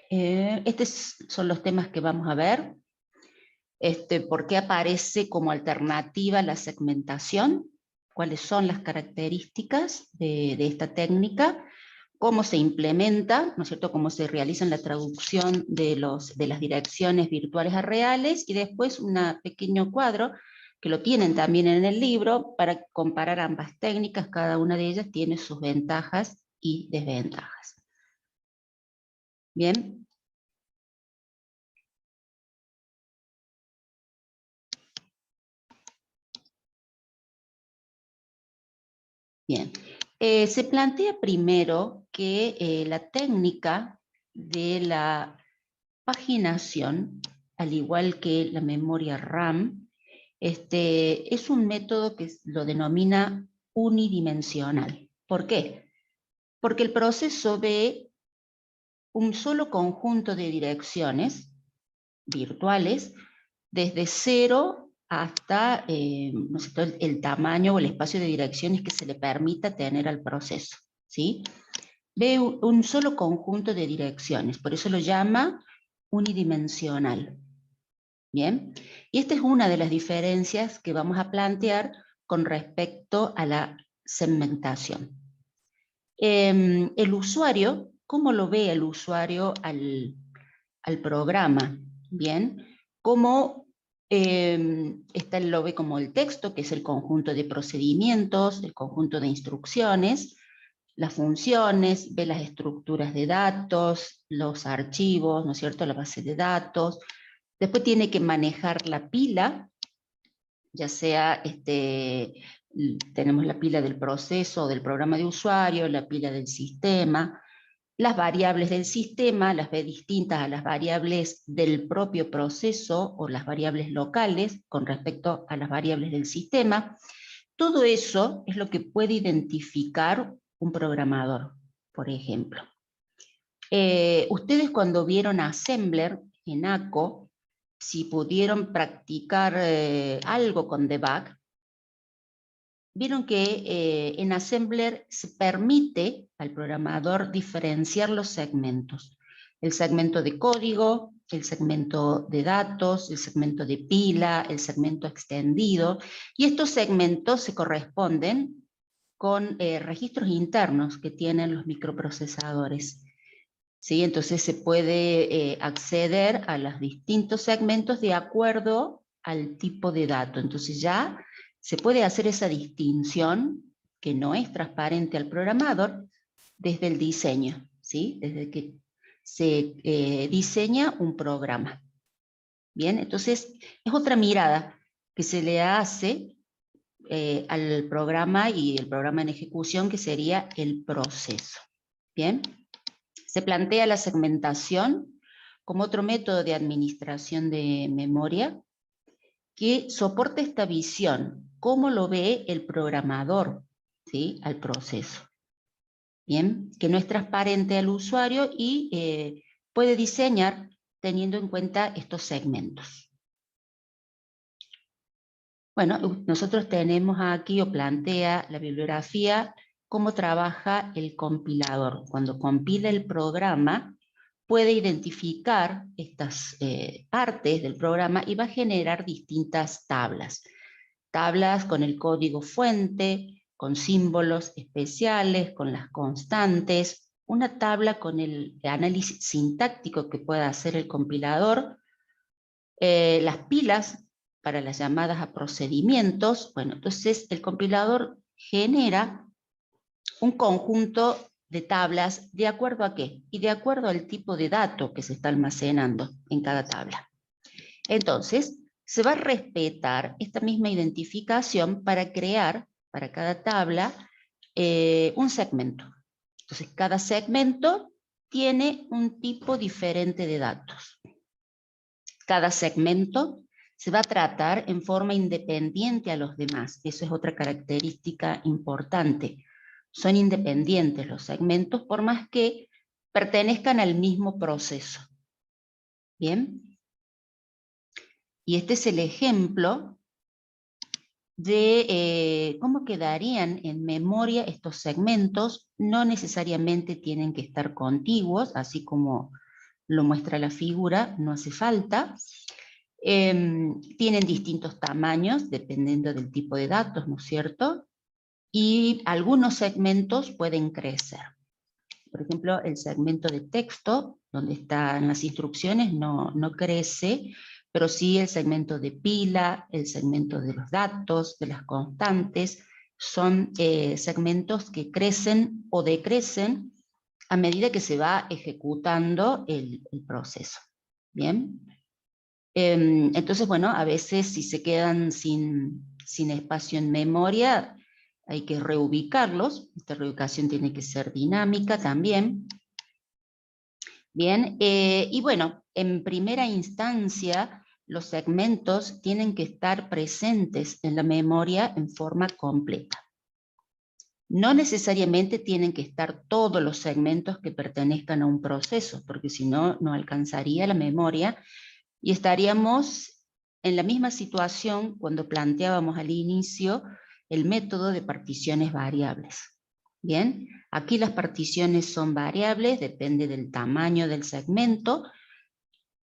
Estos son los temas que vamos a ver. ¿Por qué aparece como alternativa la segmentación? ¿Cuáles son las características de esta técnica? ¿Cómo se implementa, ¿no es cierto? ¿Cómo se realiza la traducción de las direcciones virtuales a reales? Y después un pequeño cuadro, que lo tienen también en el libro, para comparar ambas técnicas. Cada una de ellas tiene sus ventajas y desventajas. Bien. Bien. Se plantea primero que la técnica de la paginación, al igual que la memoria RAM, es un método que lo denomina unidimensional. ¿Por qué? Porque el proceso ve un solo conjunto de direcciones virtuales desde cero hasta no sé, el tamaño o el espacio de direcciones que se le permita tener al proceso, ¿sí? Ve un solo conjunto de direcciones, por eso lo llama unidimensional. Bien, y esta es una de las diferencias que vamos a plantear con respecto a la segmentación. El usuario, ¿cómo lo ve el usuario al programa? Bien, ¿cómo lo ve como el texto, que es el conjunto de procedimientos, el conjunto de instrucciones, las funciones, ve las estructuras de datos, los archivos, ¿no es cierto?, la base de datos. Después tiene que manejar la pila, ya sea tenemos la pila del proceso, del programa de usuario, la pila del sistema. Las variables del sistema las ve distintas a las variables del propio proceso o las variables locales con respecto a las variables del sistema. Todo eso es lo que puede identificar un programador, por ejemplo. Ustedes cuando vieron Assembler en ACO, si pudieron practicar algo con debug, vieron que en Assembler se permite al programador diferenciar los segmentos. El segmento de código, el segmento de datos, el segmento de pila, el segmento extendido, y estos segmentos se corresponden con registros internos que tienen los microprocesadores. ¿Sí? Entonces se puede acceder a los distintos segmentos de acuerdo al tipo de dato. Entonces ya se puede hacer esa distinción que no es transparente al programador desde el diseño, ¿sí? Desde que se diseña un programa. Bien, entonces es otra mirada que se le hace al programa y el programa en ejecución, que sería el proceso. Bien. Se plantea la segmentación como otro método de administración de memoria que soporta esta visión, cómo lo ve el programador, ¿sí?, al proceso. Bien, que no es transparente al usuario y puede diseñar teniendo en cuenta estos segmentos. Bueno, nosotros tenemos aquí, o plantea la bibliografía, cómo trabaja el compilador. Cuando compila el programa, puede identificar estas partes del programa y va a generar distintas tablas. Tablas con el código fuente, con símbolos especiales, con las constantes, una tabla con el análisis sintáctico que pueda hacer el compilador, las pilas para las llamadas a procedimientos. Bueno, entonces el compilador genera un conjunto de tablas, ¿de acuerdo a qué? Y de acuerdo al tipo de dato que se está almacenando en cada tabla. Entonces, se va a respetar esta misma identificación para crear, para cada tabla, un segmento. Entonces, cada segmento tiene un tipo diferente de datos. Cada segmento se va a tratar en forma independiente a los demás. Eso es otra característica importante. Son independientes los segmentos por más que pertenezcan al mismo proceso. ¿Bien? Y este es el ejemplo de cómo quedarían en memoria estos segmentos. No necesariamente tienen que estar contiguos, así como lo muestra la figura, no hace falta. Tienen distintos tamaños, dependiendo del tipo de datos, ¿no es cierto? Y algunos segmentos pueden crecer. Por ejemplo, el segmento de texto, donde están las instrucciones, no crece, pero sí el segmento de pila, el segmento de los datos, de las constantes, son segmentos que crecen o decrecen a medida que se va ejecutando el proceso. ¿Bien? Entonces, bueno, a veces si se quedan sin espacio en memoria, hay que reubicarlos. Esta reubicación tiene que ser dinámica también. Bien, y bueno, en primera instancia, los segmentos tienen que estar presentes en la memoria en forma completa. No necesariamente tienen que estar todos los segmentos que pertenezcan a un proceso, porque si no, no alcanzaría la memoria y estaríamos en la misma situación cuando planteábamos al inicio el método de particiones variables. Bien, aquí las particiones son variables, depende del tamaño del segmento.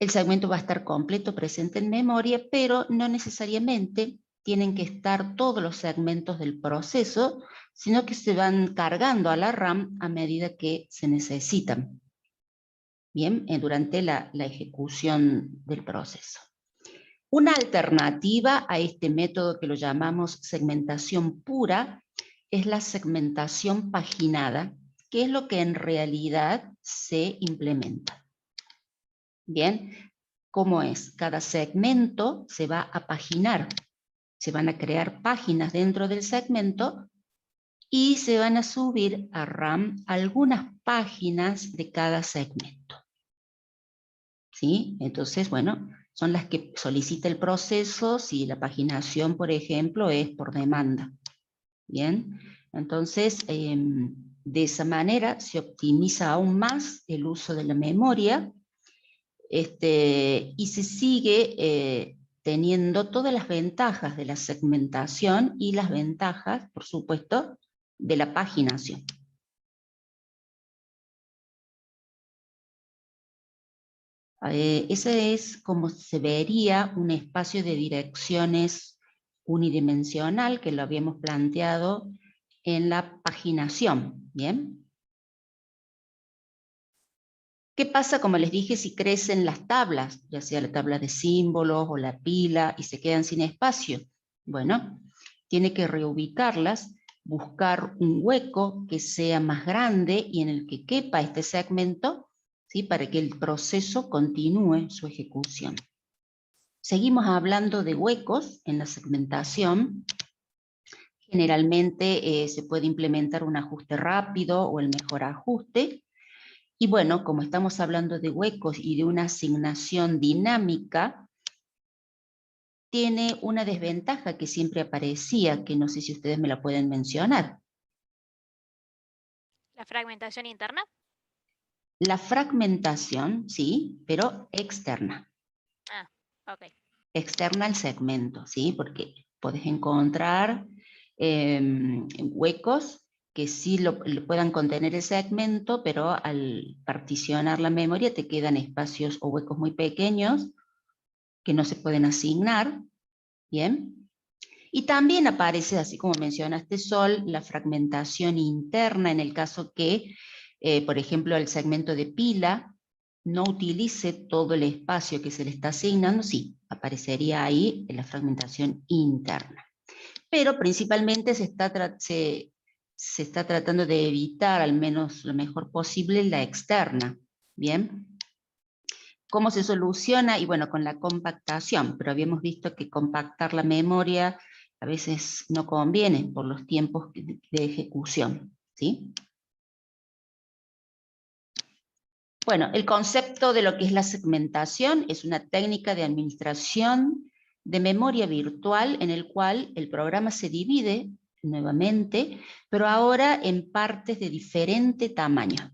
El segmento va a estar completo, presente en memoria, pero no necesariamente tienen que estar todos los segmentos del proceso, sino que se van cargando a la RAM a medida que se necesitan. Bien, durante la ejecución del proceso. Una alternativa a este método que lo llamamos segmentación pura es la segmentación paginada, que es lo que en realidad se implementa. Bien, ¿cómo es? Cada segmento se va a paginar, se van a crear páginas dentro del segmento y se van a subir a RAM algunas páginas de cada segmento. ¿Sí? Entonces, bueno, son las que solicita el proceso si la paginación, por ejemplo, es por demanda. Bien, entonces, de esa manera se optimiza aún más el uso de la memoria y se sigue teniendo todas las ventajas de la segmentación y las ventajas, por supuesto, de la paginación. Ese es como se vería un espacio de direcciones unidimensional que lo habíamos planteado en la paginación. ¿Bien? ¿Qué pasa, como les dije, si crecen las tablas, ya sea la tabla de símbolos o la pila, y se quedan sin espacio? Bueno, tiene que reubicarlas, buscar un hueco que sea más grande y en el que quepa este segmento, ¿sí? Para que el proceso continúe su ejecución. Seguimos hablando de huecos en la segmentación. Generalmente se puede implementar un ajuste rápido o el mejor ajuste. Y bueno, como estamos hablando de huecos y de una asignación dinámica, tiene una desventaja que siempre aparecía, que no sé si ustedes me la pueden mencionar. ¿La fragmentación interna? La fragmentación, sí, pero externa. Ah, ok. Externa al segmento, ¿sí? Porque podés encontrar huecos que sí lo puedan contener el segmento, pero al particionar la memoria te quedan espacios o huecos muy pequeños que no se pueden asignar, ¿bien? Y también aparece, así como mencionaste, Sol, la fragmentación interna en el caso que, por ejemplo, el segmento de pila no utilice todo el espacio que se le está asignando, sí, aparecería ahí en la fragmentación interna. Pero principalmente se está tratando de evitar, al menos lo mejor posible, la externa, ¿bien? ¿Cómo se soluciona? Y bueno, con la compactación, pero habíamos visto que compactar la memoria a veces no conviene por los tiempos de ejecución, ¿sí? Bueno, el concepto de lo que es la segmentación es una técnica de administración de memoria virtual en el cual el programa se divide nuevamente, pero ahora en partes de diferente tamaño.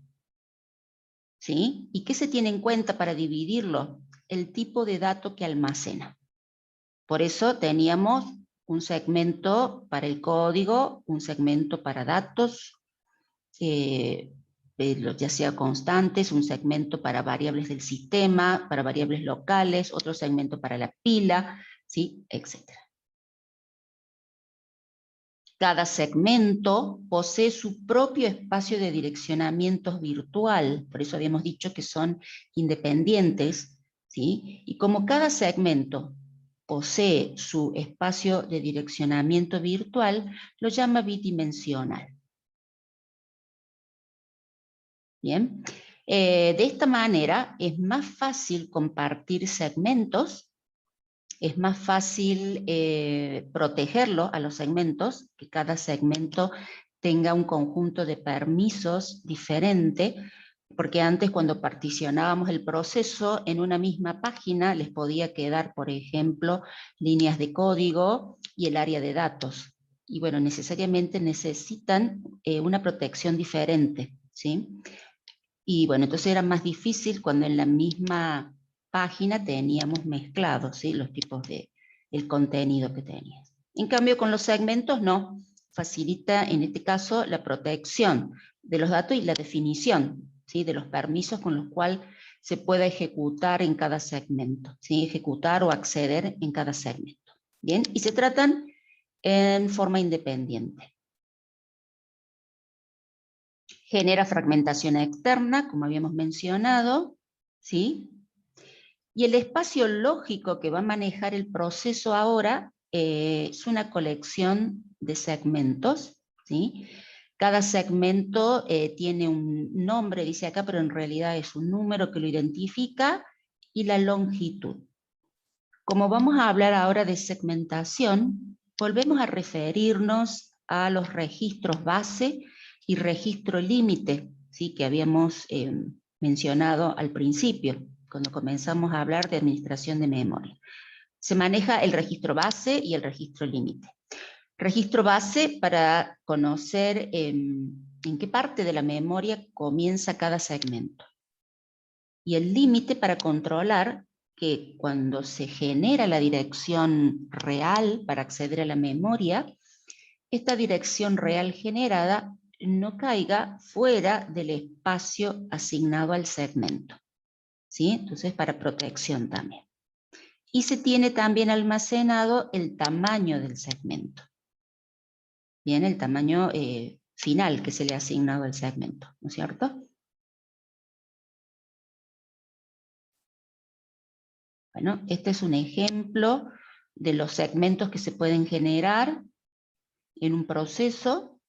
¿Sí? ¿Y qué se tiene en cuenta para dividirlo? El tipo de dato que almacena. Por eso teníamos un segmento para el código, un segmento para datos, ya sea constantes, un segmento para variables del sistema, para variables locales, otro segmento para la pila, ¿sí? Etcétera. Cada segmento posee su propio espacio de direccionamiento virtual, por eso habíamos dicho que son independientes, ¿sí? Y como cada segmento posee su espacio de direccionamiento virtual, lo llama bidimensional. Bien, de esta manera es más fácil compartir segmentos, es más fácil protegerlo a los segmentos, que cada segmento tenga un conjunto de permisos diferente, porque antes cuando particionábamos el proceso en una misma página les podía quedar, por ejemplo, líneas de código y el área de datos. Y bueno, necesariamente necesitan una protección diferente, ¿sí? Y bueno, entonces era más difícil cuando en la misma página teníamos mezclados, ¿sí? Los tipos de el contenido que tenías. En cambio con los segmentos no, facilita en este caso la protección de los datos y la definición, ¿sí? De los permisos con los cuales se pueda ejecutar en cada segmento, ¿sí? Ejecutar o acceder en cada segmento. Bien, y se tratan en forma independiente. Genera fragmentación externa, como habíamos mencionado, ¿sí? Y el espacio lógico que va a manejar el proceso ahora es una colección de segmentos, ¿sí? Cada segmento tiene un nombre, dice acá, pero en realidad es un número que lo identifica y la longitud. Como vamos a hablar ahora de segmentación, volvemos a referirnos a los registros base y registro límite, ¿sí? Que habíamos mencionado al principio, cuando comenzamos a hablar de administración de memoria. Se maneja el registro base y el registro límite. Registro base para conocer en qué parte de la memoria comienza cada segmento. Y el límite para controlar que cuando se genera la dirección real para acceder a la memoria, esta dirección real generada no caiga fuera del espacio asignado al segmento, ¿sí? Entonces, para protección también. Y se tiene también almacenado el tamaño del segmento. Bien, el tamaño final que se le ha asignado al segmento, ¿no es cierto? Bueno, este es un ejemplo de los segmentos que se pueden generar en un proceso.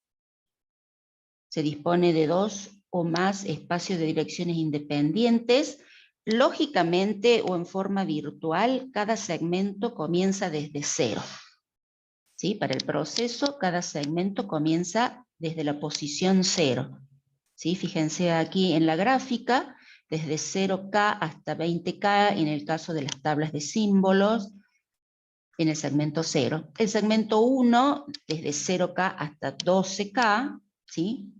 Se dispone de 2 o más espacios de direcciones independientes. Lógicamente o en forma virtual, cada segmento comienza desde 0. ¿Sí? Para el proceso, cada segmento comienza desde la posición 0. ¿Sí? Fíjense aquí en la gráfica, desde 0K hasta 20K en el caso de las tablas de símbolos, en el segmento 0. El segmento 1, desde 0K hasta 12K, ¿sí?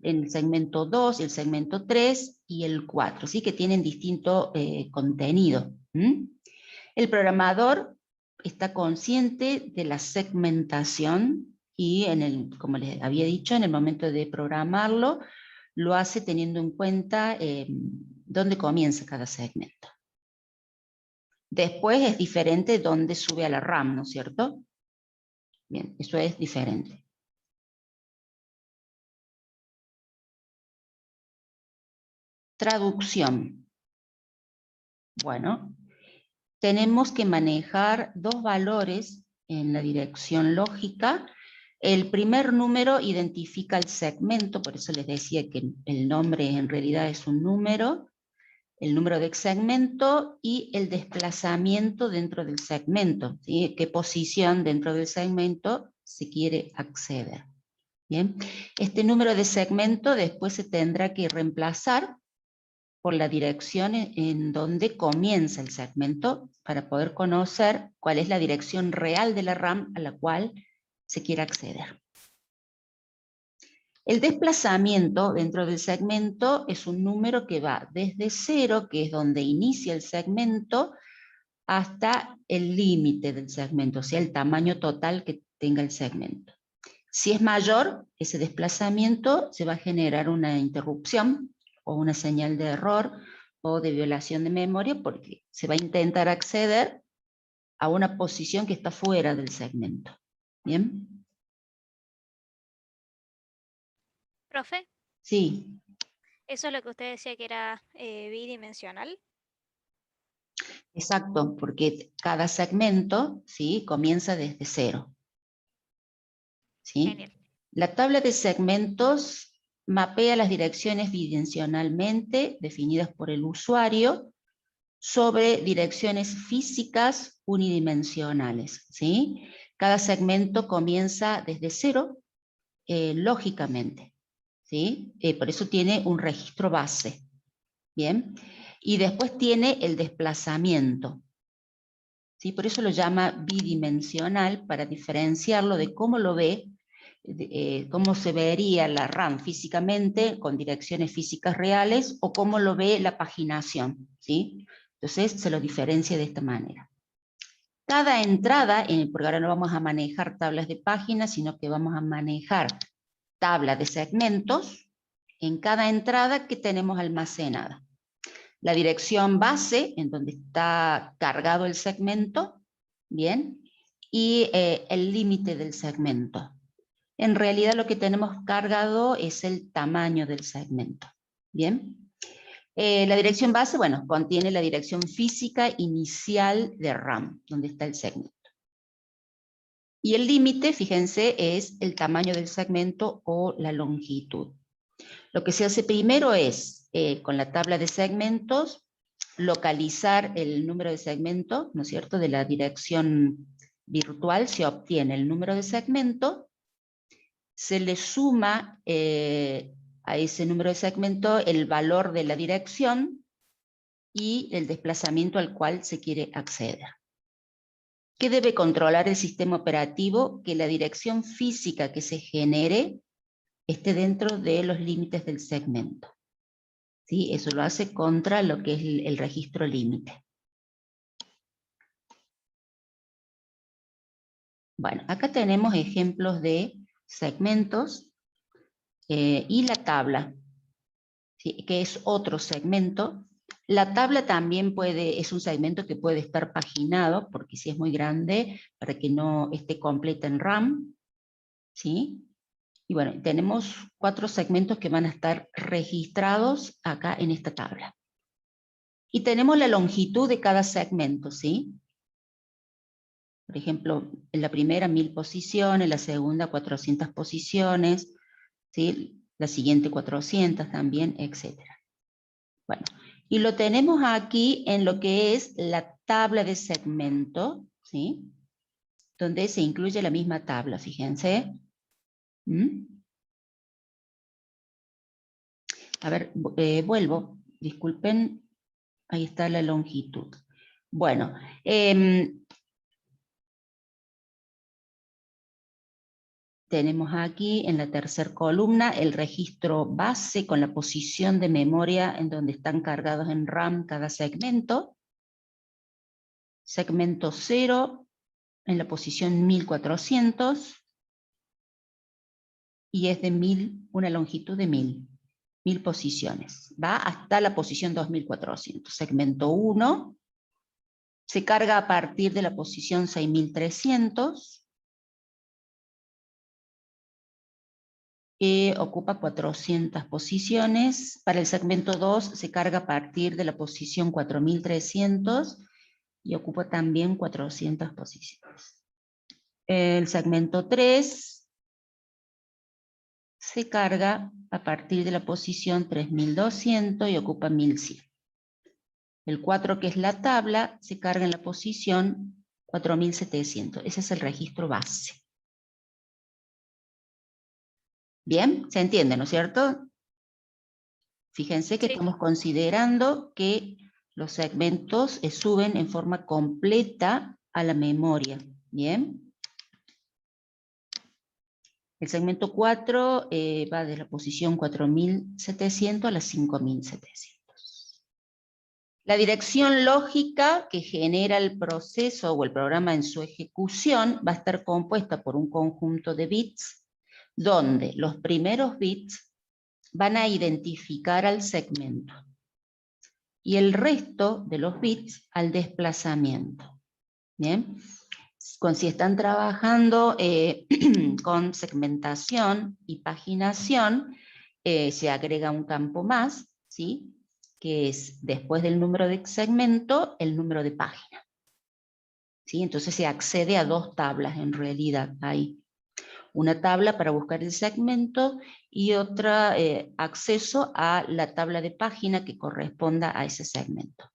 En el segmento 2, el segmento 3 y el 4, ¿sí? Que tienen distinto contenido. El programador está consciente de la segmentación y, como les había dicho, en el momento de programarlo, lo hace teniendo en cuenta dónde comienza cada segmento. Después es diferente dónde sube a la RAM, ¿no es cierto? Bien, eso es diferente. Traducción. Bueno, tenemos que manejar 2 valores en la dirección lógica. El primer número identifica el segmento, por eso les decía que el nombre en realidad es un número, el número de segmento y el desplazamiento dentro del segmento, ¿sí? ¿Qué posición dentro del segmento se quiere acceder? Bien, este número de segmento después se tendrá que reemplazar por la dirección en donde comienza el segmento para poder conocer cuál es la dirección real de la RAM a la cual se quiere acceder. El desplazamiento dentro del segmento es un número que va desde 0, que es donde inicia el segmento, hasta el límite del segmento, o sea, el tamaño total que tenga el segmento. Si es mayor, ese desplazamiento se va a generar una interrupción o una señal de error o de violación de memoria porque se va a intentar acceder a una posición que está fuera del segmento. ¿Bien? Profe, Sí, ¿eso es lo que usted decía que era bidimensional? exacto, porque cada segmento, ¿sí?, comienza desde cero. ¿Sí? Genial. La tabla de segmentos mapea las direcciones bidimensionalmente definidas por el usuario sobre direcciones físicas unidimensionales. ¿Sí? Cada segmento comienza desde cero, lógicamente. ¿Sí? Por eso tiene un registro base. ¿Bien? Y después tiene el desplazamiento. ¿Sí? Por eso lo llama bidimensional, para diferenciarlo de cómo lo ve, cómo se vería la RAM físicamente con direcciones físicas reales o cómo lo ve la paginación. ¿Sí? Entonces se lo diferencia de esta manera. Cada entrada, porque ahora no vamos a manejar tablas de páginas, sino que vamos a manejar tablas de segmentos en cada entrada que tenemos almacenada. La dirección base, en donde está cargado el segmento, ¿bien? Y el límite del segmento. En realidad lo que tenemos cargado es el tamaño del segmento, ¿bien? La dirección base, bueno, contiene la dirección física inicial de RAM, donde está el segmento. Y el límite, fíjense, es el tamaño del segmento o la longitud. Lo que se hace primero es, con la tabla de segmentos, localizar el número de segmento, ¿no es cierto?, de la dirección virtual. Se obtiene el número de segmento, se le suma a ese número de segmento el valor de la dirección y el desplazamiento al cual se quiere acceder. ¿Qué debe controlar el sistema operativo? Que la dirección física que se genere esté dentro de los límites del segmento. ¿Sí? Eso lo hace contra lo que es el registro límite. Bueno, acá tenemos ejemplos de segmentos y la tabla, ¿sí?, que es otro segmento. La tabla también es un segmento que puede estar paginado, porque si es muy grande, para que no esté completa en RAM. ¿Sí? Y bueno, tenemos 4 segmentos que van a estar registrados acá en esta tabla. Y tenemos la longitud de cada segmento, ¿sí? Por ejemplo, en la primera 1000 posiciones, la segunda 400 posiciones, ¿sí?, la siguiente 400 también, etc. Bueno, y lo tenemos aquí en lo que es la tabla de segmento, ¿sí?, donde se incluye la misma tabla, fíjense. A ver, vuelvo, disculpen, ahí está la longitud. Bueno, tenemos aquí en la tercera columna el registro base con la posición de memoria en donde están cargados en RAM cada segmento. Segmento 0 en la posición 1400 y es de 1000, una longitud de 1000 posiciones. Va hasta la posición 2400. Segmento 1 se carga a partir de la posición 6300. Que ocupa 400 posiciones. Para el segmento 2 se carga a partir de la posición 4300 y ocupa también 400 posiciones. El segmento 3 se carga a partir de la posición 3200 y ocupa 1100. El 4, que es la tabla, se carga en la posición 4700. Ese es el registro base. Bien, se entiende, ¿no es cierto? Fíjense que Sí. estamos considerando que los segmentos suben en forma completa a la memoria. ¿Bien? El segmento 4 va de la posición 4700 a la 5700. La dirección lógica que genera el proceso o el programa en su ejecución va a estar compuesta por un conjunto de bits donde los primeros bits van a identificar al segmento y el resto de los bits al desplazamiento. ¿Bien? Si están trabajando con segmentación y paginación, se agrega un campo más, ¿sí? Que es después del número de segmento, el número de página. ¿Sí? Entonces se accede a dos tablas en realidad. Hay una tabla para buscar el segmento y otra acceso a la tabla de página que corresponda a ese segmento.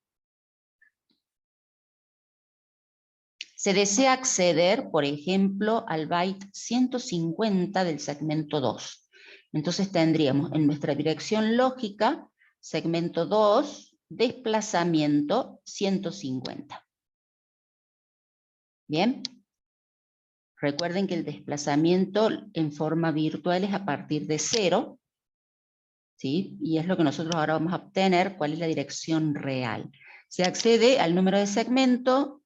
Se desea acceder, por ejemplo, al byte 150 del segmento 2. Entonces tendríamos en nuestra dirección lógica, segmento 2, desplazamiento 150. ¿Bien? Recuerden que el desplazamiento en forma virtual es a partir de 0, ¿sí? Y es lo que nosotros ahora vamos a obtener, cuál es la dirección real. Se accede al número de segmento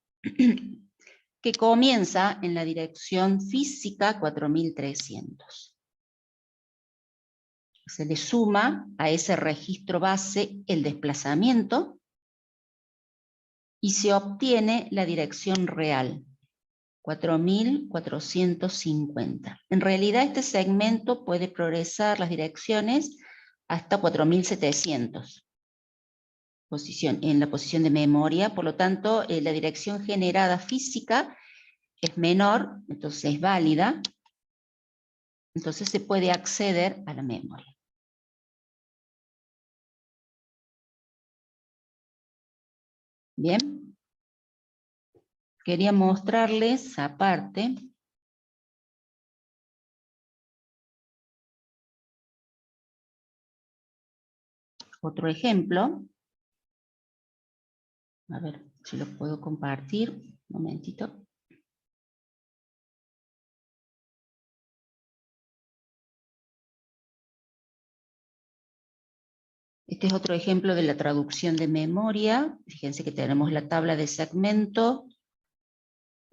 que comienza en la dirección física 4300. Se le suma a ese registro base el desplazamiento y se obtiene la dirección real, 4450. En realidad este segmento puede progresar las direcciones hasta 4700. En la posición de memoria, por lo tanto la dirección generada física es menor, entonces es válida, entonces se puede acceder a la memoria. Bien, quería mostrarles aparte otro ejemplo. A ver si lo puedo compartir. Un momentito. Este es otro ejemplo de la traducción de memoria. Fíjense que tenemos la tabla de segmento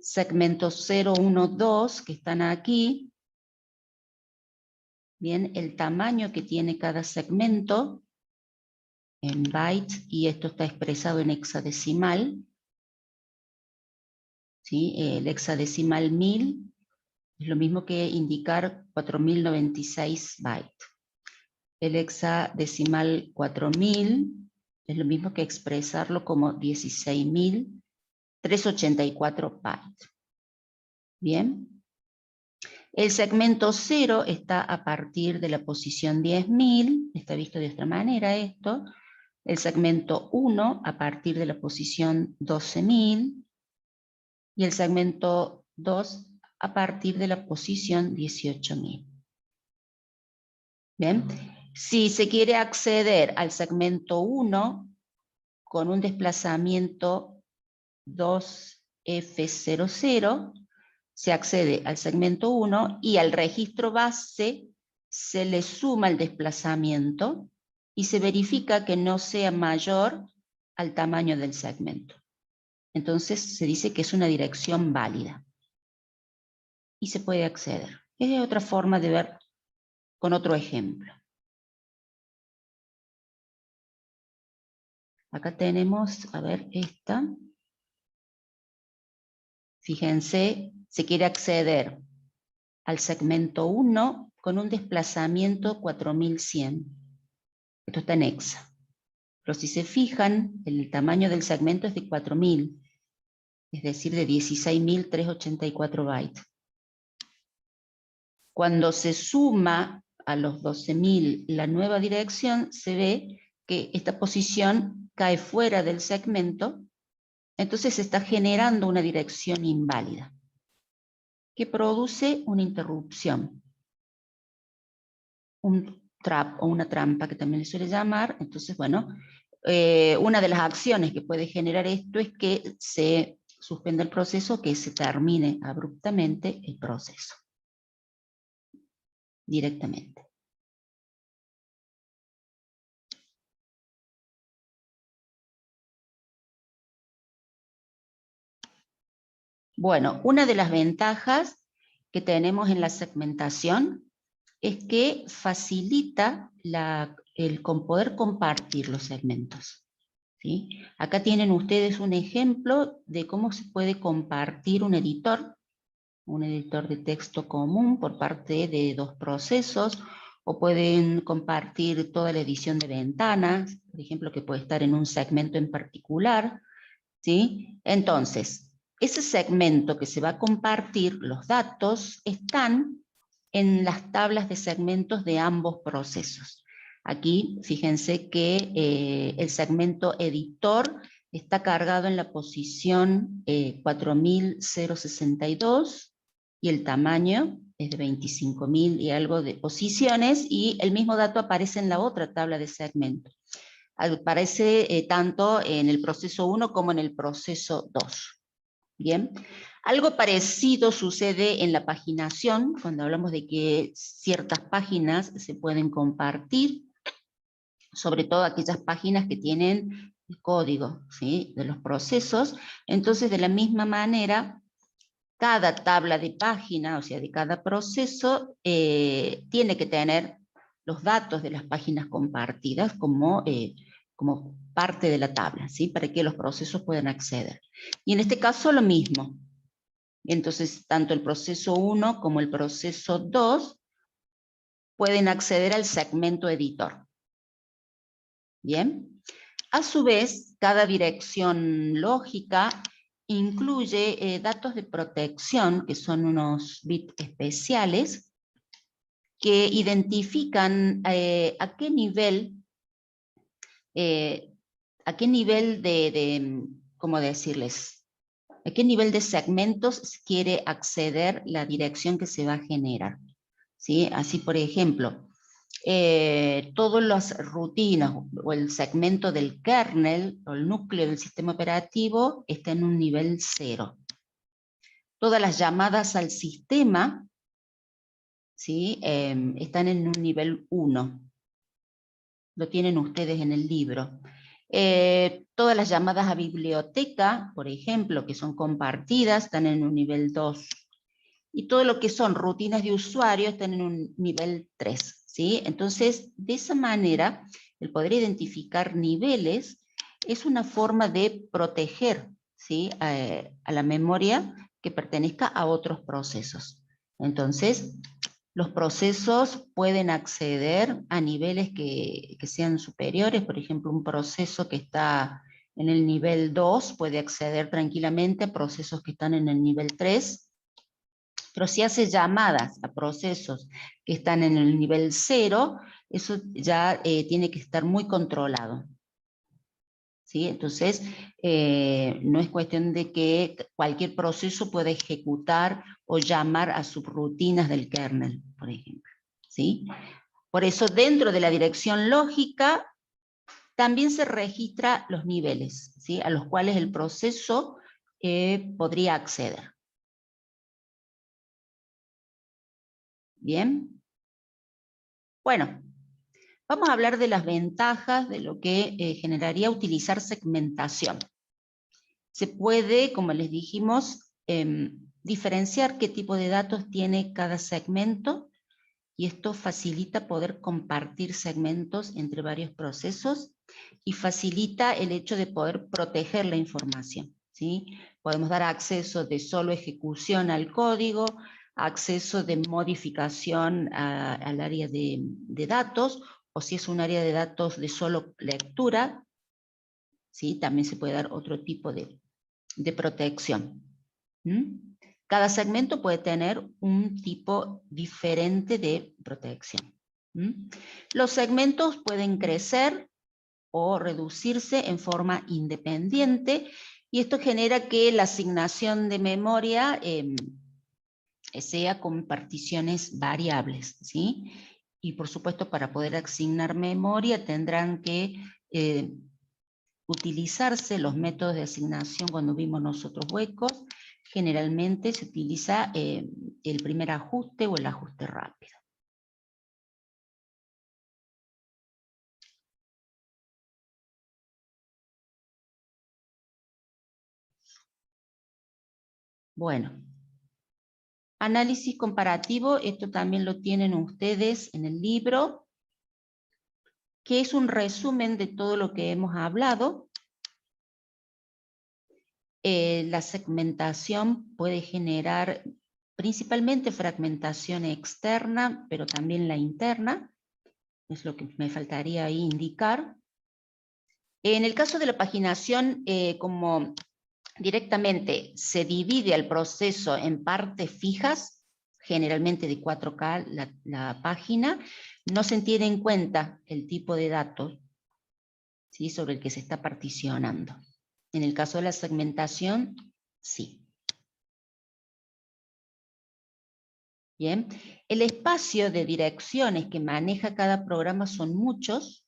0, 1, 2, que están aquí. Bien, el tamaño que tiene cada segmento en bytes, y esto está expresado en hexadecimal. ¿Sí? El hexadecimal 1000 es lo mismo que indicar 4096 bytes. El hexadecimal 4000 es lo mismo que expresarlo como 16.384 bytes. Bien. El segmento 0 está a partir de la posición 10.000, está visto de esta manera esto. El segmento 1 a partir de la posición 12.000 y el segmento 2 a partir de la posición 18.000. Bien. Si se quiere acceder al segmento 1 con un desplazamiento 2F00, se accede al segmento 1 y al registro base se le suma el desplazamiento y se verifica que no sea mayor al tamaño del segmento. Entonces se dice que es una dirección válida y se puede acceder. Es otra forma de ver con otro ejemplo. Acá tenemos, a ver, esta. Fíjense, se quiere acceder al segmento 1 con un desplazamiento 4100. Esto está en hexa. Pero si se fijan, el tamaño del segmento es de 4000, es decir, de 16.384 bytes. Cuando se suma a los 12.000 la nueva dirección, se ve que esta posición cae fuera del segmento, entonces se está generando una dirección inválida, que produce una interrupción, un trap o una trampa que también se suele llamar. Entonces, bueno, una de las acciones que puede generar esto es que se suspenda el proceso, que se termine abruptamente el proceso, directamente. Bueno, una de las ventajas que tenemos en la segmentación es que facilita el poder compartir los segmentos. ¿Sí? Acá tienen ustedes un ejemplo de cómo se puede compartir un editor de texto común por parte de dos procesos, o pueden compartir toda la edición de ventanas, por ejemplo, que puede estar en un segmento en particular, ¿sí? Entonces, ese segmento que se va a compartir, los datos están en las tablas de segmentos de ambos procesos. Aquí, fíjense que el segmento editor está cargado en la posición 4062 y el tamaño es de 25.000 y algo de posiciones, y el mismo dato aparece en la otra tabla de segmentos. Aparece tanto en el proceso 1 como en el proceso 2. Bien, algo parecido sucede en la paginación, cuando hablamos de que ciertas páginas se pueden compartir, sobre todo aquellas páginas que tienen el código, ¿sí?, de los procesos. Entonces, de la misma manera, cada tabla de página, o sea, de cada proceso, tiene que tener los datos de las páginas compartidas como parte de la tabla, ¿sí?, para que los procesos puedan acceder. Y en este caso lo mismo. Entonces, tanto el proceso 1 como el proceso 2 pueden acceder al segmento editor. Bien. A su vez, cada dirección lógica incluye datos de protección, que son unos bits especiales, que identifican a qué nivel ¿cómo decirles?, a qué nivel de segmentos quiere acceder la dirección que se va a generar, ¿sí? Así, por ejemplo, todas las rutinas o el segmento del kernel o el núcleo del sistema operativo está en un nivel 0. Todas las llamadas al sistema, ¿sí?, están en un nivel 1. Lo tienen ustedes en el libro. Todas las llamadas a biblioteca, por ejemplo, que son compartidas, están en un nivel 2. Y todo lo que son rutinas de usuario están en un nivel 3. ¿Sí? Entonces, de esa manera, el poder identificar niveles es una forma de proteger, ¿sí?, a la memoria que pertenezca a otros procesos. Entonces, los procesos pueden acceder a niveles que sean superiores. Por ejemplo, un proceso que está en el nivel 2 puede acceder tranquilamente a procesos que están en el nivel 3, pero si hace llamadas a procesos que están en el nivel 0, eso ya tiene que estar muy controlado. ¿Sí? Entonces, no es cuestión de que cualquier proceso pueda ejecutar o llamar a subrutinas del kernel, por ejemplo. ¿Sí? Por eso, dentro de la dirección lógica, también se registran los niveles, ¿sí?, a los cuales el proceso podría acceder. ¿Bien? Bueno, vamos a hablar de las ventajas de lo que generaría utilizar segmentación. Se puede, como les dijimos, diferenciar qué tipo de datos tiene cada segmento, y esto facilita poder compartir segmentos entre varios procesos y facilita el hecho de poder proteger la información, ¿sí? Podemos dar acceso de solo ejecución al código, acceso de modificación al área de datos, o si es un área de datos de solo lectura, ¿sí?, también se puede dar otro tipo de protección. ¿Mm? Cada segmento puede tener un tipo diferente de protección. ¿Mm? Los segmentos pueden crecer o reducirse en forma independiente, y esto genera que la asignación de memoria sea con particiones variables, ¿sí? Y por supuesto, para poder asignar memoria tendrán que utilizarse los métodos de asignación. Cuando vimos nosotros huecos, generalmente se utiliza el primer ajuste o el ajuste rápido. Bueno, Análisis comparativo, esto también lo tienen ustedes en el libro, que es un resumen de todo lo que hemos hablado. La segmentación puede generar principalmente fragmentación externa, pero también la interna. Es lo que me faltaría ahí indicar. En el caso de la paginación, como directamente se divide el proceso en partes fijas, generalmente de 4K la página, no se tiene en cuenta el tipo de datos, ¿sí?, sobre el que se está particionando. En el caso de la segmentación, sí. Bien, el espacio de direcciones que maneja cada programa son muchos,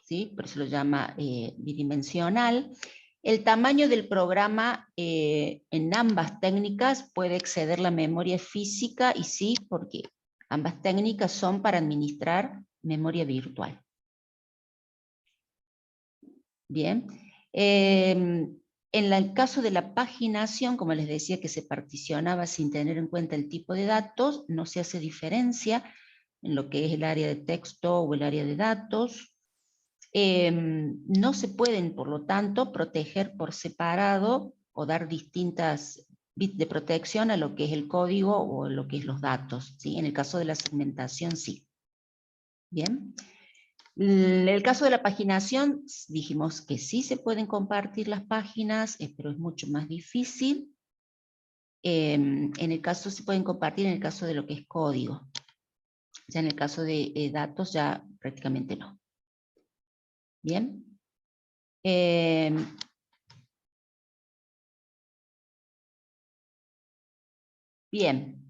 ¿sí?, por eso lo llama bidimensional. El tamaño del programa en ambas técnicas puede exceder la memoria física, y sí, porque ambas técnicas son para administrar memoria virtual. Bien. En el caso de la paginación, como les decía, que se particionaba sin tener en cuenta el tipo de datos, no se hace diferencia en lo que es el área de texto o el área de datos. No se pueden, por lo tanto, proteger por separado o dar distintas bits de protección a lo que es el código o lo que es los datos, ¿sí? En el caso de la segmentación, sí. Bien. En el caso de la paginación, dijimos que sí se pueden compartir las páginas, pero es mucho más difícil. En el caso se pueden compartir en el caso de lo que es código. Ya en el caso de datos ya prácticamente no. Bien. Bien.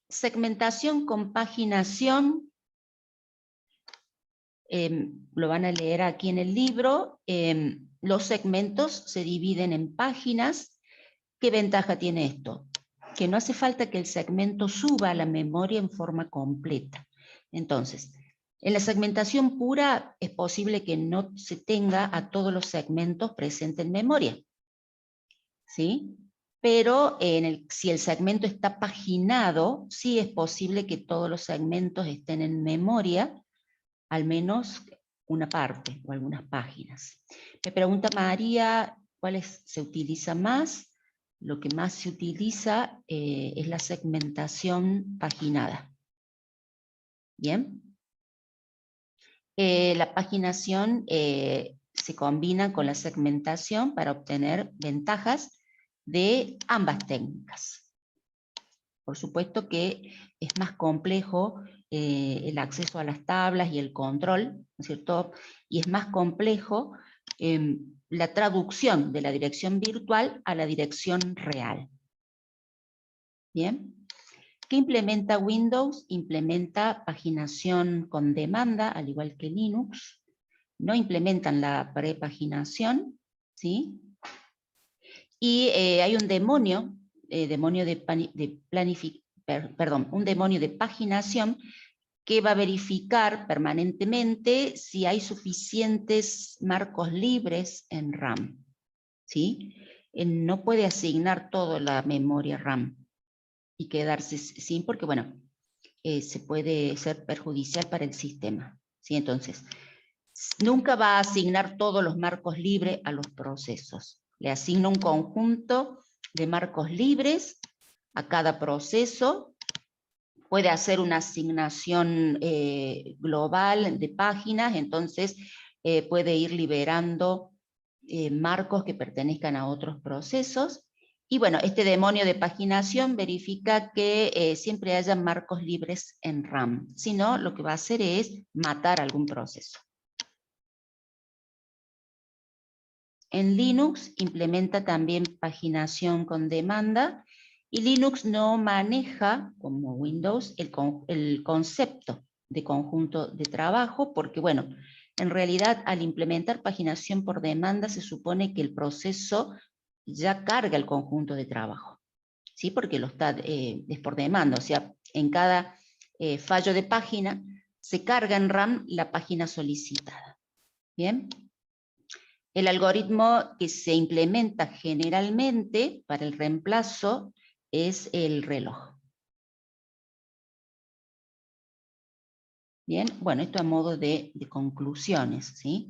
Segmentación con paginación. Lo van a leer aquí en el libro. Los segmentos se dividen en páginas. ¿Qué ventaja tiene esto? Que no hace falta que el segmento suba a la memoria en forma completa. Entonces, en la segmentación pura es posible que no se tenga a todos los segmentos presentes en memoria, ¿sí? Pero si el segmento está paginado, sí es posible que todos los segmentos estén en memoria, al menos una parte o algunas páginas. Me pregunta María, ¿cuáles se utiliza más? Lo que más se utiliza es la segmentación paginada. Bien. La paginación se combina con la segmentación para obtener ventajas de ambas técnicas. Por supuesto que es más complejo el acceso a las tablas y el control, ¿no es cierto? Y es más complejo la traducción de la dirección virtual a la dirección real. Bien. ¿Qué implementa Windows? Implementa paginación con demanda, al igual que Linux. No implementan la prepaginación, ¿sí? Y hay un demonio, un demonio de paginación que va a verificar permanentemente si hay suficientes marcos libres en RAM, ¿sí? No puede asignar toda la memoria RAM y quedarse sin, porque bueno, se puede ser perjudicial para el sistema, ¿sí? Entonces, nunca va a asignar todos los marcos libres a los procesos. Le asigna un conjunto de marcos libres a cada proceso. Puede hacer una asignación global de páginas, entonces puede ir liberando marcos que pertenezcan a otros procesos. Y bueno, este demonio de paginación verifica que siempre haya marcos libres en RAM. Si no, lo que va a hacer es matar algún proceso. En Linux implementa también paginación con demanda, y Linux no maneja, como Windows, el concepto de conjunto de trabajo, porque bueno, en realidad al implementar paginación por demanda se supone que el proceso ya carga el conjunto de trabajo, ¿sí? Porque es por demanda, o sea, en cada fallo de página se carga en RAM la página solicitada. ¿Bien? El algoritmo que se implementa generalmente para el reemplazo es el reloj. Bien, bueno, esto a modo de conclusiones, ¿sí?